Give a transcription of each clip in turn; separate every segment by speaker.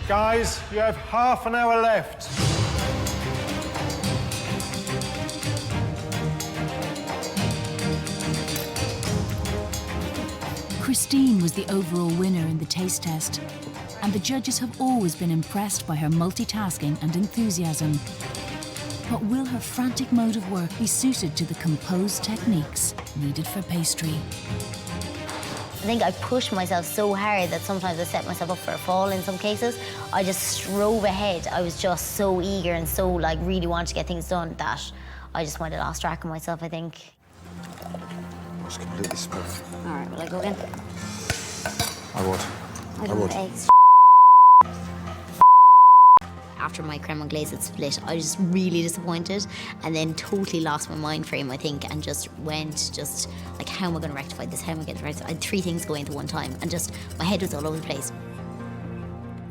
Speaker 1: Guys, you have half an hour left.
Speaker 2: Christine was the overall winner in the taste test, and the judges have always been impressed by her multitasking and enthusiasm. But will her frantic mode of work be suited to the composed techniques needed for pastry?
Speaker 3: I think I pushed myself so hard that sometimes I set myself up for a fall in some cases. I just strove ahead. I was just so eager and so, like, really wanted to get things done that I just went and lost track of myself, I think.
Speaker 4: It's completely smooth.
Speaker 3: All right, will I go again?
Speaker 4: I would.
Speaker 3: I don't have eggs. After my creme anglaise had split, I was just really disappointed and then totally lost my mind frame, I think, and just went like, how am I going to rectify this? How am I going to rectify? I had 3 things going at one time and just my head was all over the place.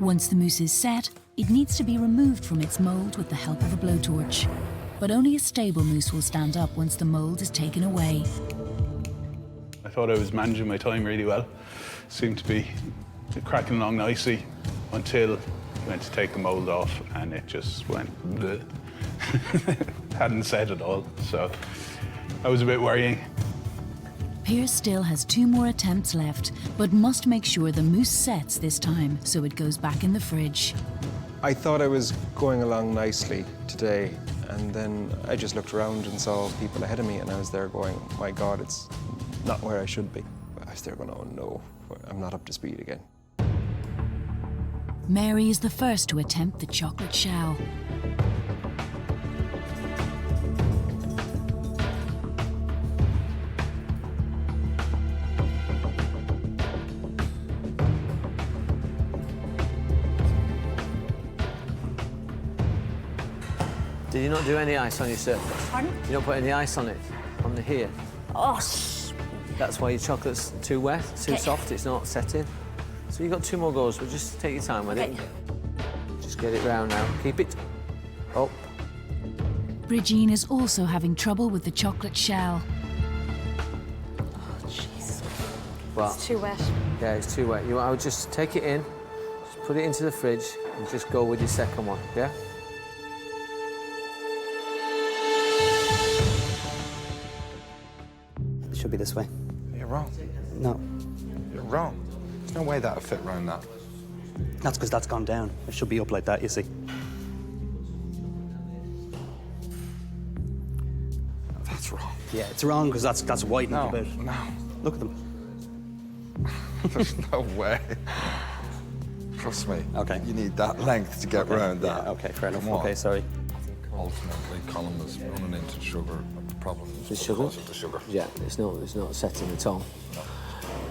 Speaker 2: Once the mousse is set, it needs to be removed from its mould with the help of a blowtorch. But only a stable mousse will stand up once the mould is taken away.
Speaker 5: I thought I was managing my time really well. Seemed to be cracking along nicely until I went to take the mould off and it just went bleh. Hadn't set at all, so that was a bit worrying.
Speaker 2: Pierce still has 2 more attempts left, but must make sure the mousse sets this time so it goes back in the fridge.
Speaker 6: I thought I was going along nicely today, and then I just looked around and saw people ahead of me, and I was there going, my God, it's not where I should be. I was there going, oh no, I'm not up to speed again.
Speaker 2: Mary is the first to attempt the chocolate shell.
Speaker 7: Did you not do any ice on your surface?
Speaker 3: Pardon?
Speaker 7: You don't put any ice on it, on the here.
Speaker 3: Oh,
Speaker 7: That's why your chocolate's too wet, too
Speaker 3: Okay.
Speaker 7: soft, it's not setting. So you've got 2 more goes, but just take your time with it. Just get it round now. Keep it up.
Speaker 2: Bridgine is also having trouble with the chocolate shell.
Speaker 3: Oh, jeez.
Speaker 7: Well,
Speaker 3: It's too wet.
Speaker 7: yeah, it's too wet. I would just take it in, just put it into the fridge, and just go with your second one, yeah?
Speaker 8: It should be this way.
Speaker 4: You're wrong.
Speaker 8: No,
Speaker 4: You're wrong. There's no way that'll fit around that.
Speaker 8: that's because that's gone down. It should be up like that, you see.
Speaker 4: That's wrong.
Speaker 8: Yeah, it's wrong because that's widening
Speaker 4: No,
Speaker 8: a bit.
Speaker 4: no.
Speaker 8: Look at them.
Speaker 4: There's no way. Trust me.
Speaker 8: Okay.
Speaker 4: You need that length to get round that.
Speaker 8: Yeah, okay, fair enough.
Speaker 4: Come on.
Speaker 8: Okay, sorry.
Speaker 4: Ultimately, Colin was running into sugar. The problem is
Speaker 7: The sugar?
Speaker 4: because of the sugar.
Speaker 7: Yeah, it's not setting at all.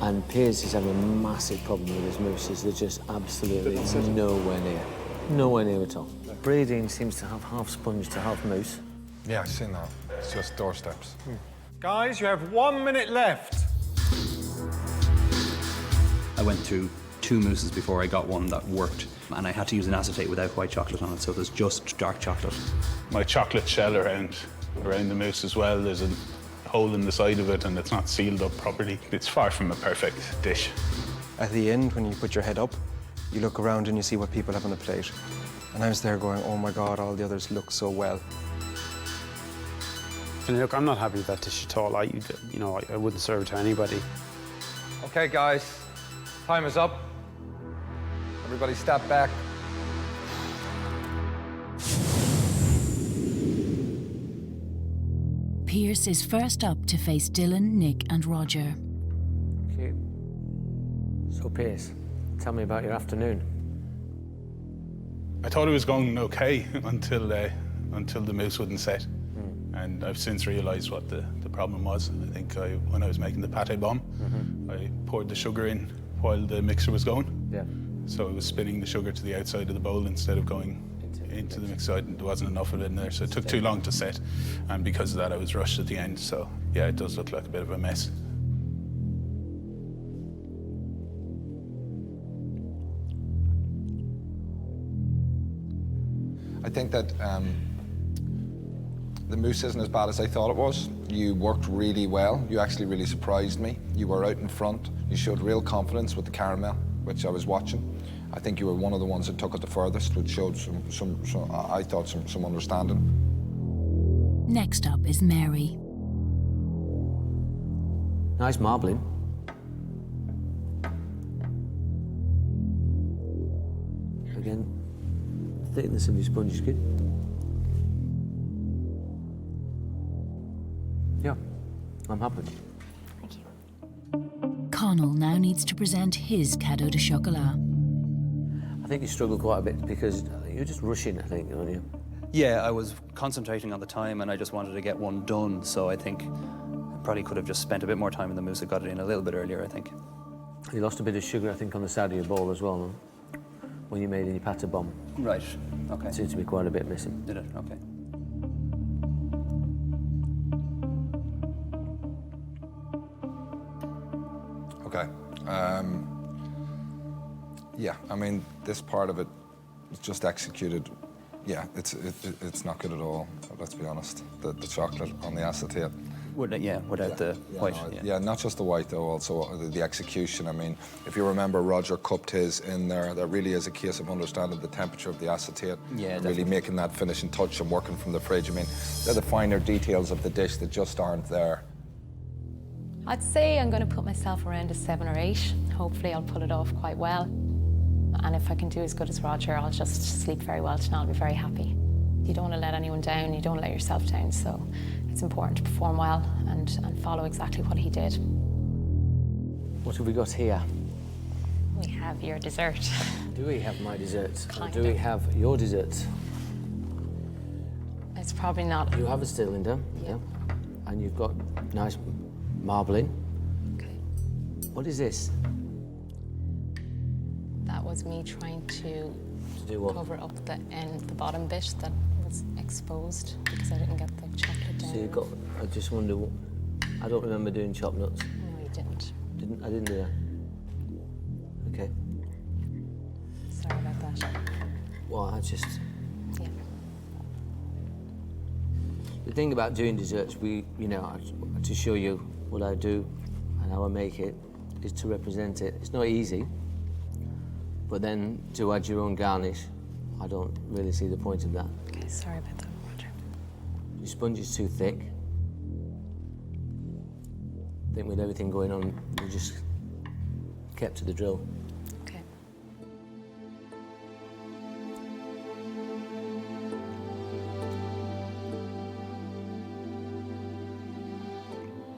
Speaker 7: And Piers is having a massive problem with his mousses. They're just absolutely nowhere near at all. Breeding seems to have half sponge to half mousse.
Speaker 4: Yeah, I've seen that. It's just doorsteps.
Speaker 1: Guys, you have 1 minute left.
Speaker 9: I went through 2 mousses before I got one that worked, and I had to use an acetate without white chocolate on it, so there's just dark chocolate.
Speaker 5: My chocolate shell around the mousse as well, there's a hole in the side of it and it's not sealed up properly. It's far from a perfect dish.
Speaker 6: At the end, when you put your head up, you look around and you see what people have on the plate. And I was there going, oh my God, all the others look so well.
Speaker 10: And look, I'm not happy with that dish at all. I wouldn't serve it to anybody.
Speaker 4: Okay, guys. Time is up. Everybody step back.
Speaker 2: Pierce is first up to face Dylan, Nick and Roger.
Speaker 7: Cute. So, Piers, tell me about your afternoon.
Speaker 5: I thought it was going okay until the mousse wouldn't set. And I've since realised what the problem was. I think when I was making the pâté bomb, I poured the sugar in while the mixer was going.
Speaker 7: Yeah.
Speaker 5: So it was spinning the sugar to the outside of the bowl instead of going into the mixer side, and there wasn't enough of it in there, so it took too long to set. And because of that, I was rushed at the end. So yeah, it does look like a bit of a mess.
Speaker 4: I think that the mousse isn't as bad as I thought it was. You worked really well. You actually really surprised me. You were out in front. You showed real confidence with the caramel, which I was watching. I think you were one of the ones that took it the furthest, which showed I thought, some understanding.
Speaker 2: Next up is Mary.
Speaker 7: Nice marbling. Again, thickness of your sponge is good. Yeah, I'm happy.
Speaker 3: Thank you.
Speaker 2: Connell now needs to present his cadeau de chocolat.
Speaker 7: I think you struggled quite a bit because you're just rushing, I think, aren't you?
Speaker 9: Yeah, I was concentrating on the time and I just wanted to get one done, so I think I probably could have just spent a bit more time in the mousse. I got it in a little bit earlier, I think.
Speaker 7: You lost a bit of sugar, I think, on the side of your bowl as well, no? When you made in your pate bomb.
Speaker 9: Right, okay.
Speaker 7: It seemed to be quite a bit missing.
Speaker 9: Did it? Okay.
Speaker 4: Okay. Yeah, I mean, this part of it was just executed. Yeah, it's not good at all, let's be honest. The chocolate on the acetate.
Speaker 9: Without the white.
Speaker 4: No, yeah, not just the white though, also the execution. I mean, if you remember, Roger cupped his in there. That really is a case of understanding the temperature of the acetate.
Speaker 9: Yeah,
Speaker 4: and really making that finishing touch and working from the fridge. I mean, they're the finer details of the dish that just aren't there.
Speaker 11: I'd say I'm going to put myself around a 7 or 8. Hopefully I'll pull it off quite well. And if I can do as good as Roger, I'll just sleep very well tonight. I'll be very happy. You don't want to let anyone down, you don't let yourself down, so it's important to perform well and follow exactly what he did.
Speaker 7: What have we got here?
Speaker 11: We have your dessert.
Speaker 7: Do we have my dessert? Or
Speaker 11: Kind
Speaker 7: do we
Speaker 11: of.
Speaker 7: have your dessert?
Speaker 11: It's probably not.
Speaker 7: You have it still, Linda. Yeah. And you've got nice marbling.
Speaker 11: Okay.
Speaker 7: What is this?
Speaker 11: That was me trying to
Speaker 7: do what?
Speaker 11: cover up the bottom bit that was exposed because I didn't get the chocolate down.
Speaker 7: So you got. I just wonder. I don't remember doing chopped nuts.
Speaker 11: No, you didn't.
Speaker 7: I didn't do that. Okay.
Speaker 11: Sorry about that.
Speaker 7: Well, I just.
Speaker 11: Yeah.
Speaker 7: The thing about doing desserts, to show you what I do and how I make it, is to represent it. It's not easy, but then to add your own garnish, I don't really see the point of that.
Speaker 11: Okay, sorry about that, Roger.
Speaker 7: Your sponge is too thick. I think with everything going on, we just kept to the drill.
Speaker 11: Okay.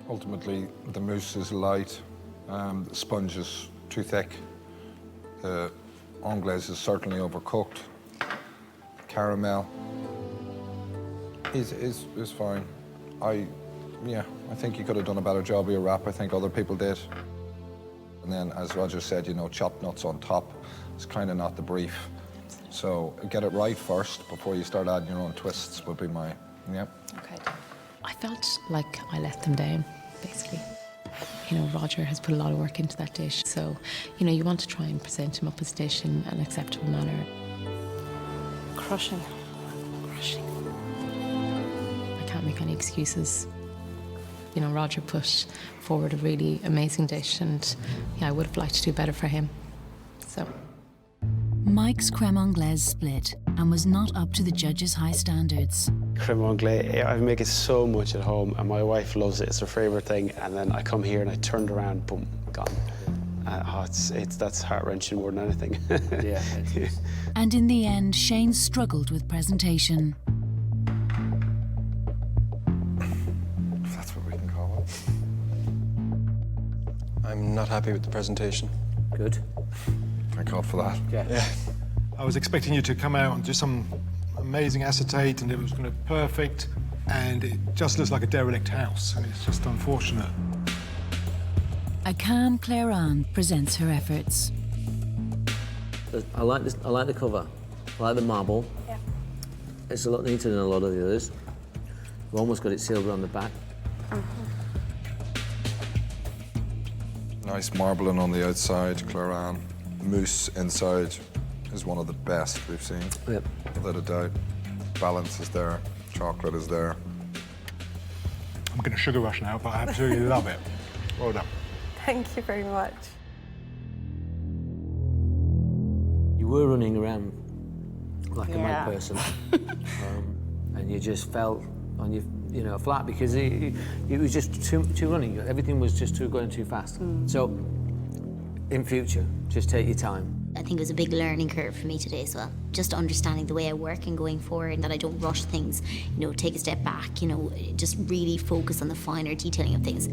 Speaker 4: Ultimately, the mousse is light, the sponge is too thick, the anglaise is certainly overcooked, caramel is fine. I think you could have done a better job of your wrap. I think other people did. And then, as Roger said, chopped nuts on top is kind of not the brief. So get it right first before you start adding your own twists would be my,
Speaker 11: Okay. I felt like I let them down, basically. Roger has put a lot of work into that dish, so, you want to try and present him up his dish in an acceptable manner. Crushing. I can't make any excuses. Roger put forward a really amazing dish, and I would have liked to do better for him, so.
Speaker 2: Mike's creme anglaise split and was not up to the judges' high standards.
Speaker 10: Creme anglaise, I make it so much at home, and my wife loves it. It's her favourite thing. And then I come here and I turned around, boom, gone. That's heart-wrenching more than anything.
Speaker 7: Yeah.
Speaker 2: And in the end, Shane struggled with presentation.
Speaker 4: if that's what we can call it.
Speaker 6: I'm not happy with the presentation.
Speaker 7: Good.
Speaker 4: Thank God for that.
Speaker 6: Yeah.
Speaker 1: I was expecting you to come out and do some amazing acetate and it was going to be perfect, and it just looks like a derelict house, and it's just unfortunate.
Speaker 2: A calm Claire Anne presents her efforts.
Speaker 7: I like this. I like the cover. I like the marble.
Speaker 11: Yeah.
Speaker 7: It's a lot neater than a lot of the others. We've almost got it silver on the back.
Speaker 4: Nice marbling on the outside, Claran. Mousse inside is one of the best we've seen.
Speaker 7: Yep.
Speaker 4: Without a doubt. Balance is there, chocolate is there.
Speaker 1: I'm going to sugar rush now, but I absolutely love it. Well done.
Speaker 12: Thank you very much.
Speaker 7: You were running around like a mad
Speaker 12: Yeah.
Speaker 7: person, and you just felt on your flat because it was just too running. Everything was just going too fast. So, in future, just take your time.
Speaker 3: I think it was a big learning curve for me today as well. Just understanding the way I work and going forward, and that I don't rush things, take a step back, just really focus on the finer detailing of things.